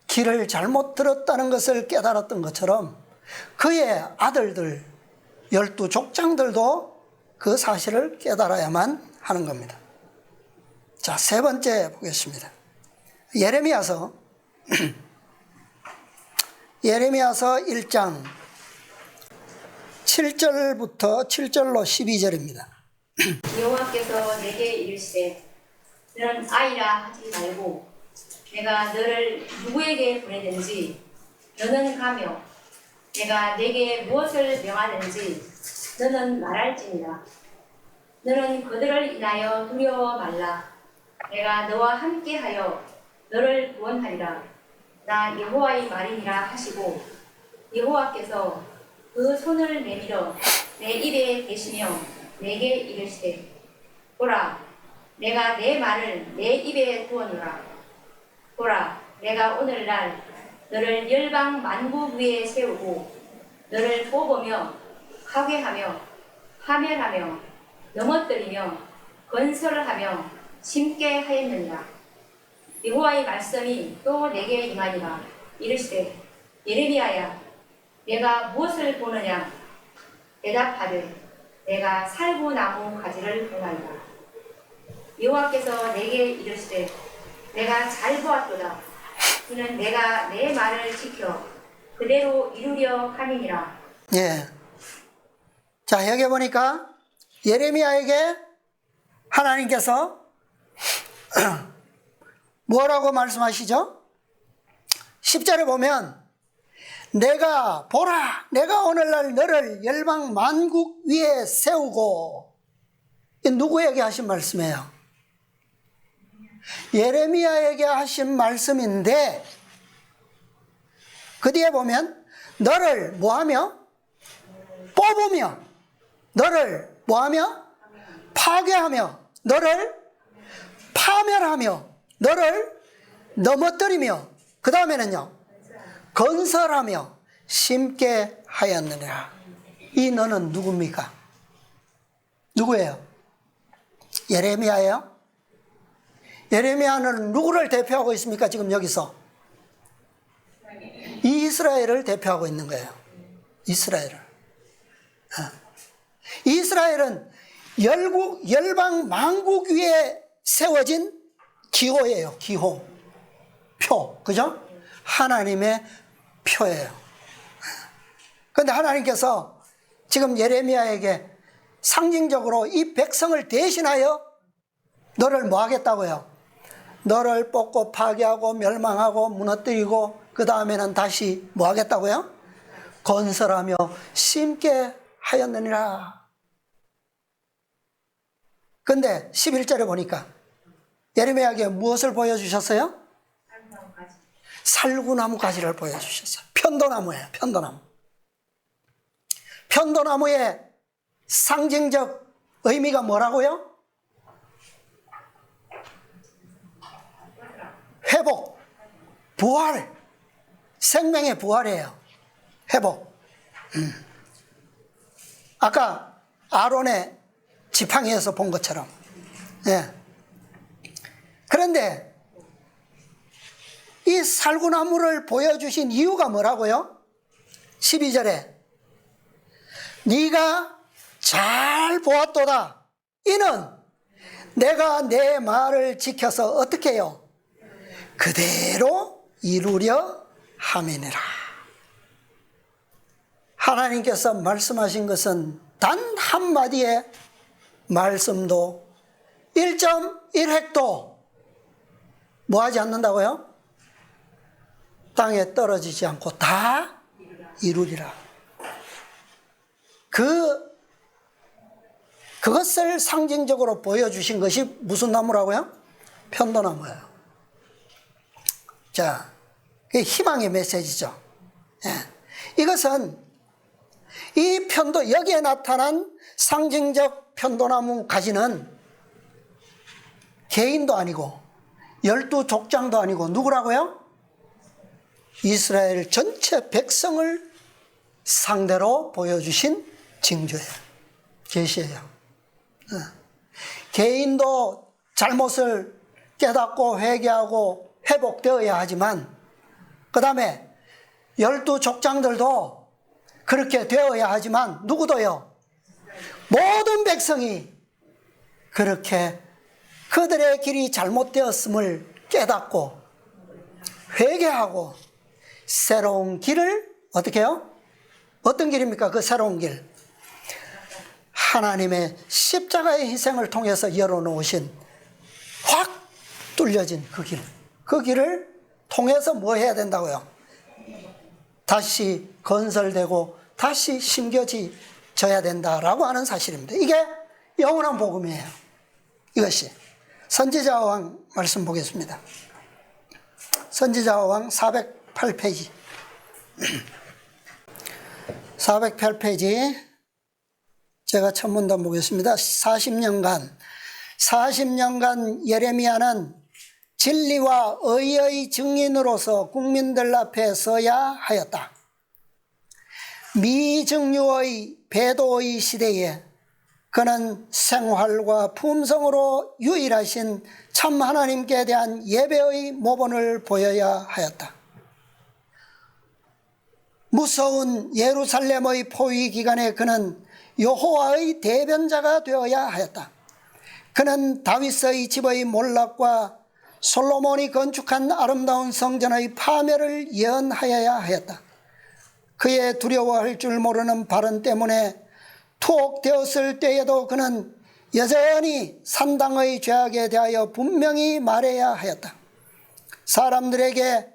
길을 잘못 들었다는 것을 깨달았던 것처럼 그의 아들들 12족장들도 그 사실을 깨달아야만 하는 겁니다. 자, 세 번째 보겠습니다. 예레미야서 1장 7절부터 7절로 12절입니다. 여호와께서 내게 이르시되 너는 아이라 하지 말고 내가 너를 누구에게 보내든지 너는 가며 내가 내게 무엇을 명하든지 너는 말할지니라. 너는 그들을 인하여 두려워 말라. 내가 너와 함께하여 너를 구원하리라. 나 여호와의 말이니라 하시고 여호와께서 그 손을 내밀어 내 입에 대시며 내게 이르시되 보라 내가 내 말을 내 입에 두었노라. 보라 내가 오늘날 너를 열방 만국 위에 세우고 너를 뽑으며 파괴하며 파멸하며 넘어뜨리며 건설하며 심게 하였느니라. 여호와의 말씀이 또 내게 임하니라. 이르시되 예레미야야 내가 무엇을 보느냐. 대답하되 내가 살구나무 가지를 보나이다. 여호와께서 내게 이르시되 내가 잘 보았도다. 그는 내가 내 말을 지켜 그대로 이루려 함이니라. 예. 자, 여기 보니까 예레미야에게 하나님께서 뭐라고 말씀하시죠? 10절에 보면 내가 보라 내가 오늘날 너를 열방 만국 위에 세우고, 이 누구에게 하신 말씀이에요? 예레미야에게 하신 말씀인데 그 뒤에 보면 너를 뭐하며? 뽑으며 너를 뭐하며? 파괴하며 너를 파멸하며 너를 넘어뜨리며 그 다음에는요 건설하며 심게 하였느니라. 이 너는 누굽니까? 누구예요? 예레미야예요? 예레미야는 누구를 대표하고 있습니까? 지금 여기서 이스라엘을 대표하고 있는 거예요. 이스라엘을. 이스라엘은 열방 만국 위에 세워진 기호예요. 기호, 표, 그죠? 하나님의 표예요. 그런데 하나님께서 지금 예레미야에게 상징적으로 이 백성을 대신하여 너를 뭐 하겠다고요? 너를 뽑고 파괴하고 멸망하고 무너뜨리고 그 다음에는 다시 뭐 하겠다고요? 건설하며 심게 하였느니라. 근데 11절에 보니까 예레미야에게 무엇을 보여주셨어요? 살구나무 가지를 보여주셨어요. 편도나무예요. 편도나무. 편도나무의 상징적 의미가 뭐라고요? 회복, 부활, 생명의 부활이에요. 회복. 아까 아론의 지팡이에서 본 것처럼. 예. 그런데 이 살구나무를 보여주신 이유가 뭐라고요? 12절에 네가 잘 보았도다. 이는 내가 내 말을 지켜서 어떻게 해요? 그대로 이루려 함이니라. 하나님께서 말씀하신 것은 단 한마디의 말씀도 1.1획도 뭐 하지 않는다고요? 땅에 떨어지지 않고 다 이루리라. 그것을 상징적으로 보여주신 것이 무슨 나무라고요? 편도나무예요. 자, 그게 희망의 메시지죠. 예. 이것은 이 편도, 여기에 나타난 상징적 편도나무 가지는 개인도 아니고 12족장도 아니고 누구라고요? 이스라엘 전체 백성을 상대로 보여주신 징조예요. 계시예요. 개인도 잘못을 깨닫고 회개하고 회복되어야 하지만 그 다음에 12족장들도 그렇게 되어야 하지만 누구도요? 모든 백성이 그렇게 그들의 길이 잘못되었음을 깨닫고 회개하고 새로운 길을 어떻게 해요? 어떤 길입니까? 그 새로운 길. 하나님의 십자가의 희생을 통해서 열어놓으신 확 뚫려진 그 길. 그 길을 통해서 뭐 해야 된다고요? 다시 건설되고 다시 심겨져야 된다라고 하는 사실입니다. 이게 영원한 복음이에요. 이것이. 선지자와 왕 말씀 보겠습니다. 선지자와 왕 408페이지. 408페이지. 제가 천문단 보겠습니다. 40년간 예레미야는 진리와 의의 증인으로서 국민들 앞에 서야 하였다. 미증유의 배도의 시대에 그는 생활과 품성으로 유일하신 참 하나님께 대한 예배의 모본을 보여야 하였다. 무서운 예루살렘의 포위 기간에 그는 여호와의 대변자가 되어야 하였다. 그는 다윗의 집의 몰락과 솔로몬이 건축한 아름다운 성전의 파멸을 예언하여야 하였다. 그의 두려워할 줄 모르는 발언 때문에 투옥되었을 때에도 그는 여전히 산당의 죄악에 대하여 분명히 말해야 하였다. 사람들에게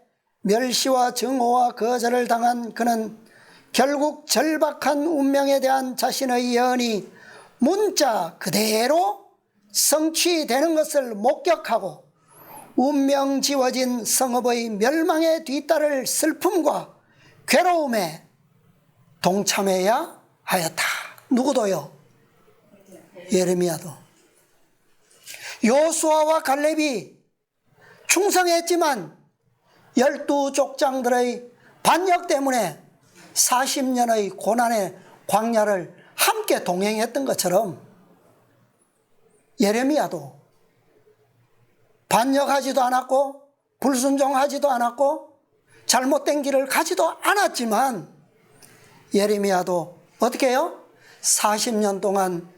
멸시와 증오와 거절을 당한 그는 결국 절박한 운명에 대한 자신의 예언이 문자 그대로 성취되는 것을 목격하고 운명 지워진 성읍의 멸망에 뒤따를 슬픔과 괴로움에 동참해야 하였다. 누구도요? 예레미야도. 요수아와 갈렙이 충성했지만 12족장들의 반역 때문에 40년의 고난의 광야를 함께 동행했던 것처럼 예레미야도 반역하지도 않았고 불순종하지도 않았고 잘못된 길을 가지도 않았지만 예레미야도 어떻게 해요? 40년 동안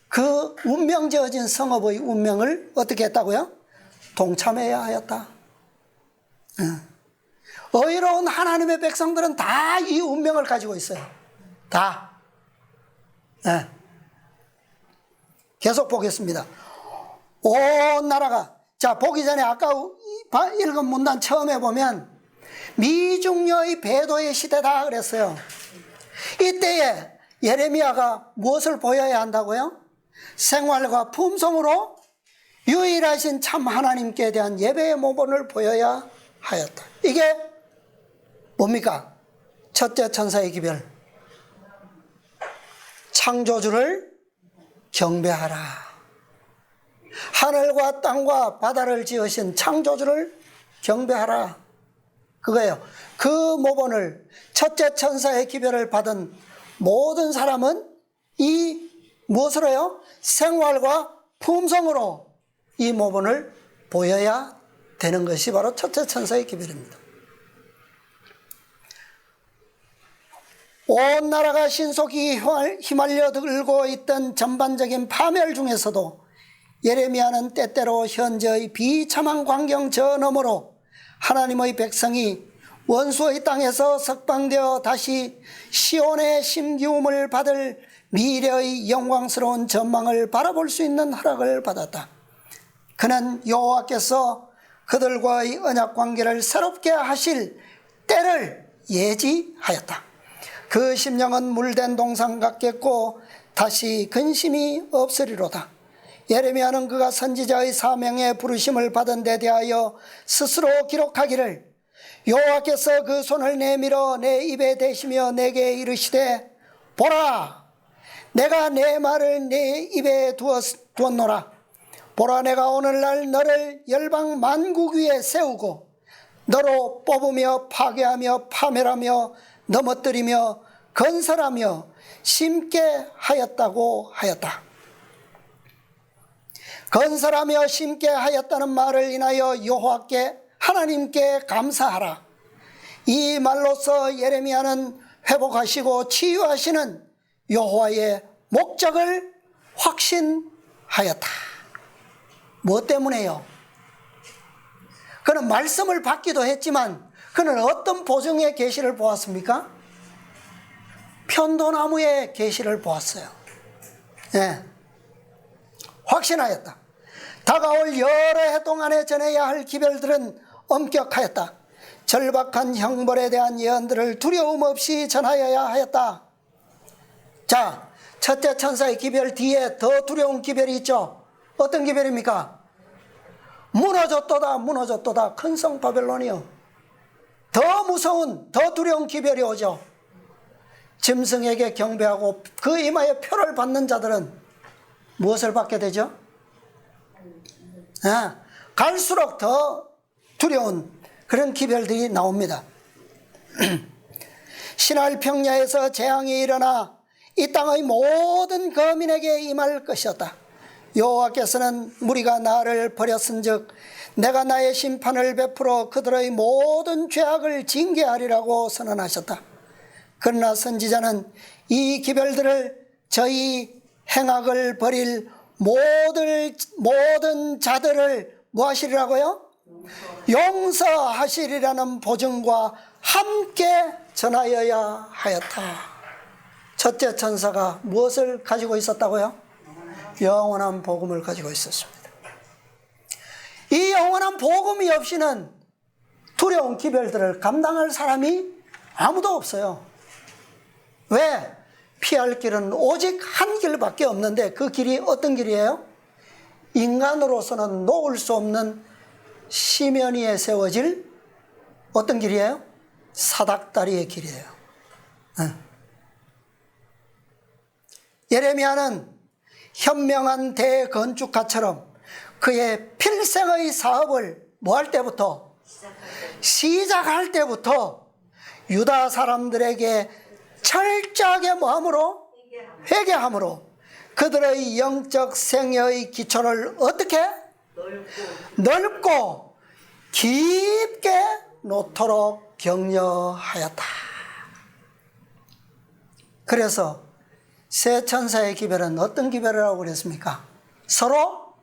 그 운명 지어진 성읍의 운명을 어떻게 했다고요? 동참해야 하였다. 의로운 하나님의 백성들은 다 이 운명을 가지고 있어요. 다. 네. 계속 보겠습니다. 온 나라가, 자, 보기 전에 아까 읽은 문단 처음에 보면 미중녀의 배도의 시대다 그랬어요. 이때에 예레미야가 무엇을 보여야 한다고요? 생활과 품성으로 유일하신 참 하나님께 대한 예배의 모본을 보여야 하였다. 이게 뭡니까? 첫째 천사의 기별. 창조주를 경배하라. 하늘과 땅과 바다를 지으신 창조주를 경배하라. 그거예요. 그 모본을, 첫째 천사의 기별을 받은 모든 사람은 이 무엇으로요? 생활과 품성으로 이 모본을 보여야 되는 것이 바로 첫째 천사의 기별입니다. 온 나라가 신속히 휘말려 들고 있던 전반적인 파멸 중에서도 예레미야는 때때로 현재의 비참한 광경 저 너머로 하나님의 백성이 원수의 땅에서 석방되어 다시 시온의 심기움을 받을 미래의 영광스러운 전망을 바라볼 수 있는 허락을 받았다. 그는 여호와께서 그들과의 언약 관계를 새롭게 하실 때를 예지하였다. 그 심령은 물된 동상 같겠고 다시 근심이 없으리로다. 예레미야는 그가 선지자의 사명에 부르심을 받은 데 대하여 스스로 기록하기를 여호와께서 그 손을 내밀어 내 입에 대시며 내게 이르시되 보라 내가 내 말을 내 입에 두었노라. 보라 내가 오늘날 너를 열방 만국 위에 세우고 너로 뽑으며 파괴하며 파멸하며 넘어뜨리며 건설하며 심게 하였다고 하였다. 건설하며 심게 하였다는 말을 인하여 여호와께 하나님께 감사하라. 이 말로서 예레미야는 회복하시고 치유하시는 여호와의 목적을 확신하였다. 무엇 때문에요? 그는 말씀을 받기도 했지만 그는 어떤 보증의 계시를 보았습니까? 편도나무의 계시를 보았어요. 네. 확신하였다. 다가올 여러 해 동안에 전해야 할 기별들은 엄격하였다. 절박한 형벌에 대한 예언들을 두려움 없이 전하여야 하였다. 자, 첫째 천사의 기별 뒤에 더 두려운 기별이 있죠. 어떤 기별입니까? 무너졌도다 무너졌도다 큰 성 바벨론이요. 더 무서운 더 두려운 기별이 오죠. 짐승에게 경배하고 그 이마에 표를 받는 자들은 무엇을 받게 되죠? 갈수록 더 두려운 그런 기별들이 나옵니다. 신할 평야에서 재앙이 일어나 이 땅의 모든 거민에게 임할 것이었다. 여호와께서는 무리가 나를 버렸은즉 내가 나의 심판을 베풀어 그들의 모든 죄악을 징계하리라고 선언하셨다. 그러나 선지자는 이 기별들을 저희 행악을 버릴 모든 자들을 무엇하시리라고요? 용서하시리라는 보증과 함께 전하여야 하였다. 첫째 천사가 무엇을 가지고 있었다고요? 영원한 복음을 가지고 있었습니다. 이 영원한 복음이 없이는 두려운 기별들을 감당할 사람이 아무도 없어요. 왜? 피할 길은 오직 한 길밖에 없는데 그 길이 어떤 길이에요? 인간으로서는 놓을 수 없는 시면 위에 세워질 어떤 길이에요? 사닥다리의 길이에요. 예레미야는 현명한 대건축가처럼 그의 필생의 사업을 뭐 할 때부터? 시작할 때부터 유다 사람들에게 철저하게 뭐함으로? 회개함으로 그들의 영적 생애의 기초를 어떻게? 넓고 깊게 놓도록 격려하였다. 그래서 세 천사의 기별은 어떤 기별이라고 그랬습니까? 서로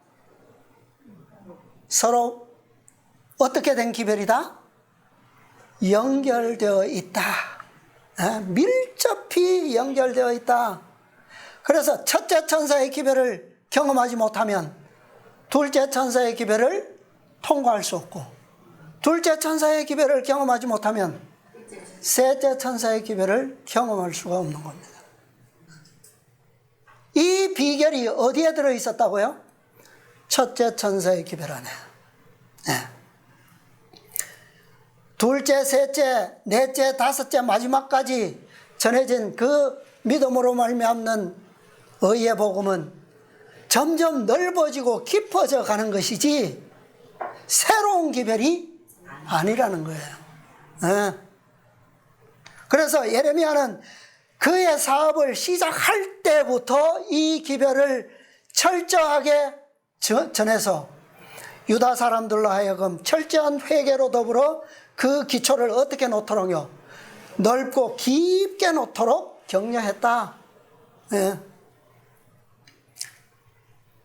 어떻게 된 기별이다? 연결되어 있다. 밀접히 연결되어 있다. 그래서 첫째 천사의 기별을 경험하지 못하면 둘째 천사의 기별을 통과할 수 없고, 둘째 천사의 기별을 경험하지 못하면 셋째 천사의 기별을 경험할 수가 없는 겁니다. 이 비결이 어디에 들어있었다고요? 첫째 천사의 기별 안에. 둘째, 셋째, 넷째, 다섯째, 마지막까지 전해진 그 믿음으로 말미암는 의의 복음은 점점 넓어지고 깊어져 가는 것이지 새로운 기별이 아니라는 거예요. 그래서 예레미야는 그의 사업을 시작할 때부터 이 기별을 철저하게 전해서 유다 사람들로 하여금 철저한 회개로 더불어 그 기초를 어떻게 놓도록요? 넓고 깊게 놓도록 격려했다. 예.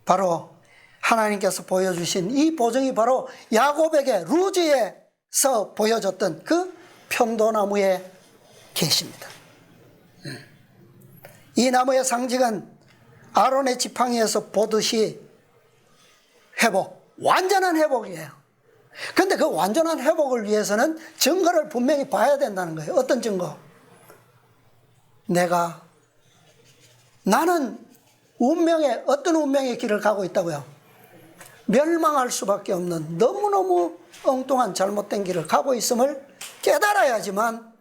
바로 하나님께서 보여주신 이 보증이 바로 야곱에게 루즈에서 보여줬던 그 편도나무의 계시입니다. 이 나무의 상징은 아론의 지팡이에서 보듯이 회복, 완전한 회복이에요. 그런데 그 완전한 회복을 위해서는 증거를 분명히 봐야 된다는 거예요. 어떤 증거? 나는 어떤 운명의 길을 가고 있다고요? 멸망할 수밖에 없는 너무너무 엉뚱한 잘못된 길을 가고 있음을 깨달아야지만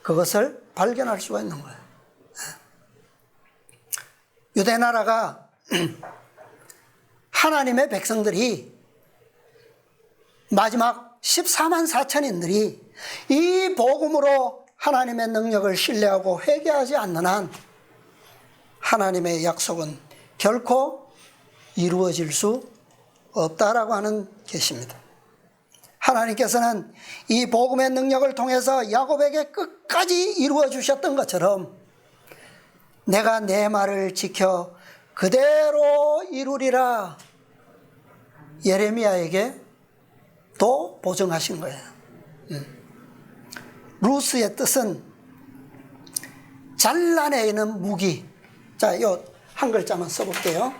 그것을 발견할 수가 있는 거예요. 유대나라가 하나님의 백성들이 마지막 14만 4천인들이 이 복음으로 하나님의 능력을 신뢰하고 회개하지 않는 한 하나님의 약속은 결코 이루어질 수 없다라고 하는 계시입니다. 하나님께서는 이 복음의 능력을 통해서 야곱에게 끝까지 이루어 주셨던 것처럼 내가 내 말을 지켜 그대로 이루리라 예레미야에게 또 보증하신 거예요. 루스의 뜻은 잘라내는 무기. 자, 요 한 글자만 써볼게요.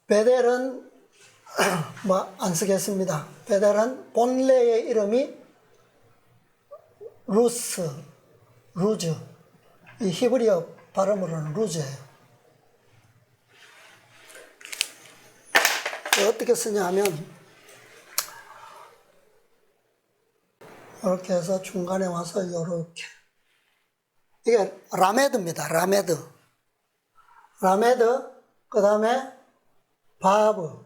베델은 안 쓰겠습니다. 베델은 본래의 이름이 루즈. 이 히브리어 발음으로는 루즈예요. 어떻게 쓰냐 하면 이렇게 해서 중간에 와서 이렇게. 이게 라메드입니다. 라메드, 그 다음에 바브,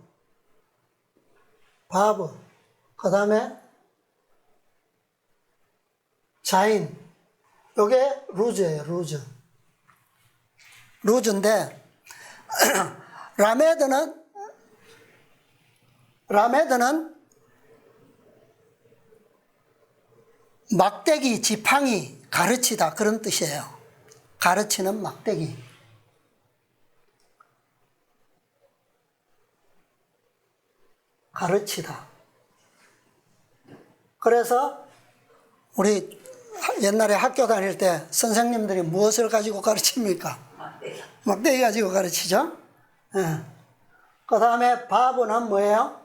그 다음에 자인. 요게 루즈예요. 루즈인데 라메드는 막대기, 지팡이, 가르치다 그런 뜻이에요. 가르치는 막대기. 가르치다. 그래서 우리 옛날에 학교 다닐 때 선생님들이 무엇을 가지고 가르칩니까? 막대기 가지고 가르치죠. 예. 그 다음에 바브는 뭐예요?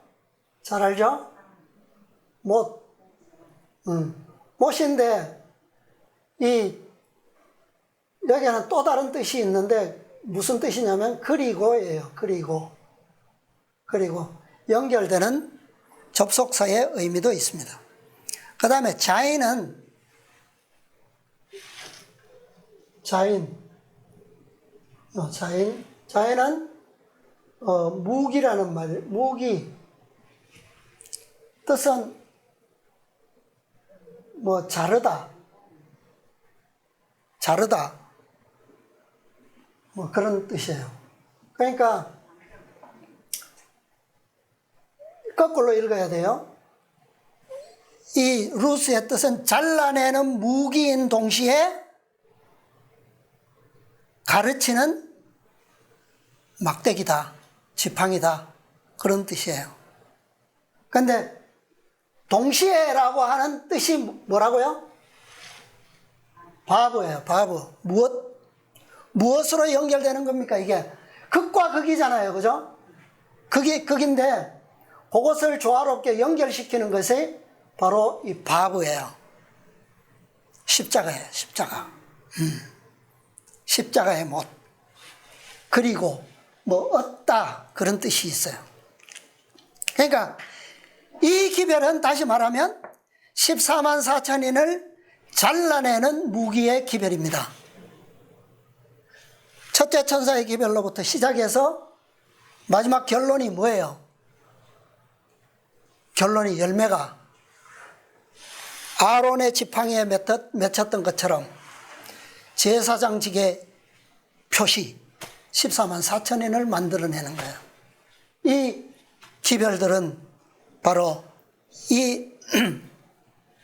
잘 알죠? 못. 못인데 여기에는 또 다른 뜻이 있는데 무슨 뜻이냐면 그리고예요. 그리고 연결되는 접속사의 의미도 있습니다. 그 다음에 자인은 무기라는 말이에요. 무기. 뜻은 자르다. 그런 뜻이에요. 그러니까 거꾸로 읽어야 돼요. 이 루스의 뜻은 잘라내는 무기인 동시에 가르치는 막대기다, 지팡이다 그런 뜻이에요. 그런데 동시에라고 하는 뜻이 뭐라고요? 바브예요. 바브. 무엇으로 연결되는 겁니까? 이게 극과 극이잖아요. 그죠? 극인데 그것을 조화롭게 연결시키는 것이 바로 이 바브예요. 십자가예요. 십자가의 못. 그리고 얻다 그런 뜻이 있어요. 그러니까 이 기별은 다시 말하면 14만 4천인을 잘라내는 무기의 기별입니다. 첫째 천사의 기별로부터 시작해서 마지막 결론이 뭐예요? 결론이 열매가 아론의 지팡이에 맺혔던 것처럼 제사장직의 표시 14만 4천인을 만들어내는 거예요. 이 기별들은 바로 이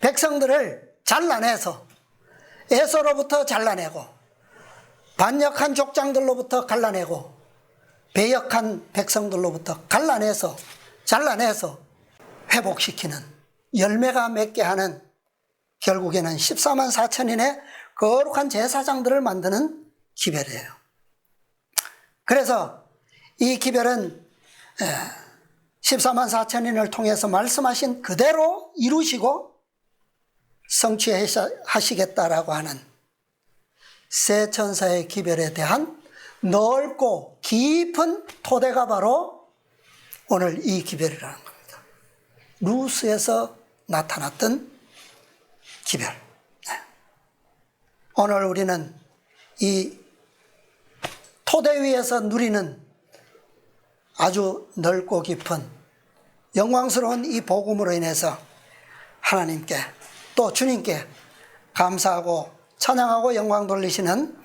백성들을 잘라내서 에서로부터 잘라내고 반역한 족장들로부터 갈라내고 배역한 백성들로부터 잘라내서 회복시키는 열매가 맺게 하는 결국에는 14만 4천인의 거룩한 제사장들을 만드는 기별이에요. 그래서 이 기별은 14만 4천인을 통해서 말씀하신 그대로 이루시고 성취하시겠다라고 하는 새 천사의 기별에 대한 넓고 깊은 토대가 바로 오늘 이 기별이라는 겁니다. 루스에서 나타났던 기별. 오늘 우리는 이 토대 위에서 누리는 아주 넓고 깊은 영광스러운 이 복음으로 인해서 하나님께 또 주님께 감사하고 찬양하고 영광 돌리시는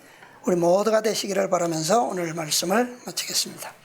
우리 모두가 되시기를 바라면서 오늘 말씀을 마치겠습니다.